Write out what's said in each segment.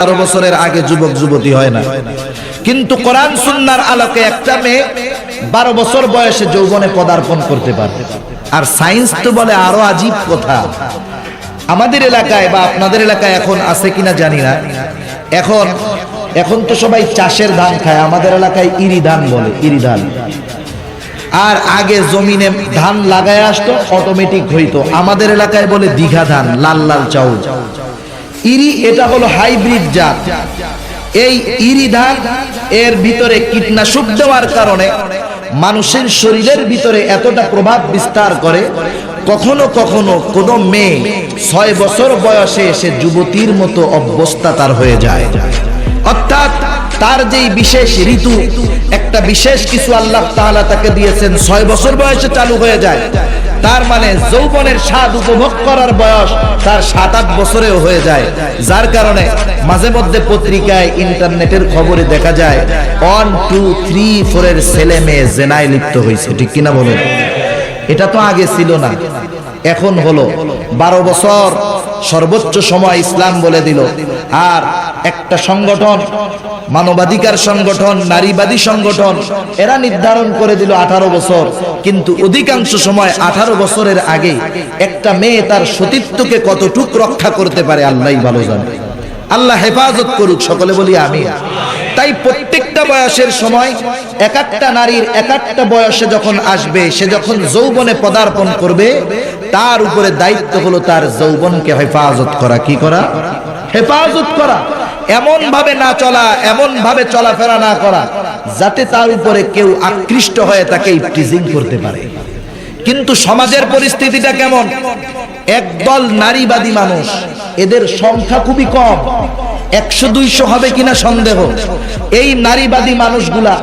18 বছরের আগে যুবক যুবতী হয় না, কিন্তু কোরআন সুন্নাহর আলোকে একটা মেয়ে 12 বছর বয়সে যৌবনে পদার্পণ করতে পারে। আর সায়েন্স তো বলে আরো আজীব কথা, আমাদের এলাকায় বা আপনাদের এলাকায় এখন আছে কিনা জানি না, এখন তো সবাই চাষের ধান খায়, আমাদের এলাকায় ইরি ধান বলে, ইরি ধান। আর আগে জমিনে ধান লাগায় আসতো, অটোমেটিক হইতো, আমাদের এলাকায় বলে দীঘা ধান, লাল লাল চাউল। ইরি এটা হলো হাইব্রিড জাত। এই ইরি ধান এর ভিতরে কীটনাশক দেওয়ার কারণে মানুষের শরীরের ভিতরে এতটা প্রভাব বিস্তার করে, কখনো কখনো কোনো মেয়ে 6 বছর বয়সে এসে যুবতীর মতো অবস্থা তার হয়ে যায়। অর্থাৎ তার যেই বিশেষ ঋতু, একটা বিশেষ কিছু আল্লাহ তাআলা তাকে দিয়েছেন, 6 বছর বয়সে চালু হয়ে যায়। তার মানে যৌবনের স্বাদ উপভোগ করার বয়স তার 7-8 বছরেও হয়ে যায়। যার কারণে মাঝে মধ্যে পত্রিকায় ইন্টারনেটের খবরে দেখা যায় 1, 2, 3, 4 এর ছেলে মেয়ে জেনায় লিপ্ত হয়েছে। ঠিক কিনা বলেন? এটা তো আগে ছিল না, এখন হলো 12 বছর সর্বোচ্চ সময় ইসলাম বলে দিল। আর একটা সংগঠন, মানবাধিকার সংগঠন, নারীবাদী সংগঠন, এরা নির্ধারণ করে দিল 18 বছর। কিন্তু অধিকাংশ সময় 18 বছরের আগে একটা মেয়ে তার সতীত্বকে কতটুকু রক্ষা করতে পারে আল্লাহই ভালো জানে। আল্লাহ হেফাজত করুক, সকলে বলি আমিন। তাই প্রত্যেকটা বয়সের সময় এক একটা নারীর এক একটা বয়সে যখন আসবে, সে যখন যৌবনে পদার্পণ করবে, তার উপরে দায়িত্ব হলো তার যৌবনকে হেফাজত করা। কি করা? হেফাজত করা। এমন ভাবে না চলা, এমন ভাবে চলাফেরা না করা যাতে তার উপরে কেউ আকৃষ্ট হয়ে তাকে ইফটিজিং করতে পারে। কিন্তু সমাজের পরিস্থিতিটা কেমন? একদল নারীবাদী মানুষ, এদের সংখ্যা খুবই কম, 100-200 হবে কিনা সন্দেহ। এই নারীবাদী মানুষগুলা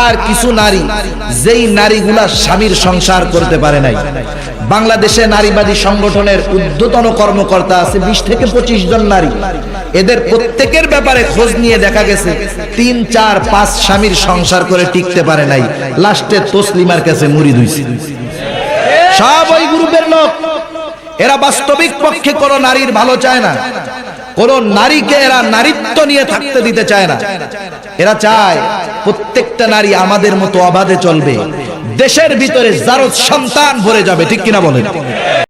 আর কিছু নারী, যেই নারীগুলা স্বামীর সংসার করতে পারে নাই। বাংলাদেশে নারীবাদী সংগঠনের ঊর্ধ্বতন কর্মকর্তা আছে 20 থেকে 25 জন নারী। এদের প্রত্যেকের ব্যাপারে খোঁজ নিয়ে দেখা গেছে 3, 4, 5 স্বামীর সংসার করে টিকতে পারে নাই, লাস্টে তসলিমার কাছে মুড়ি ধুইছে। সব ওই গ্রুপের লোক। এরা বাস্তবিক পক্ষে কোন নারীর ভালো চায় না, কোন নারীকে এরা নারীত্ব নিয়ে থাকতে দিতে চায় না। এরা চায় প্রত্যেকটা নারী আমাদের মতো অবাধে চলবে, দেশের ভিতরে জারজ সন্তান ভরে যাবে। ঠিক কিনা বলেন?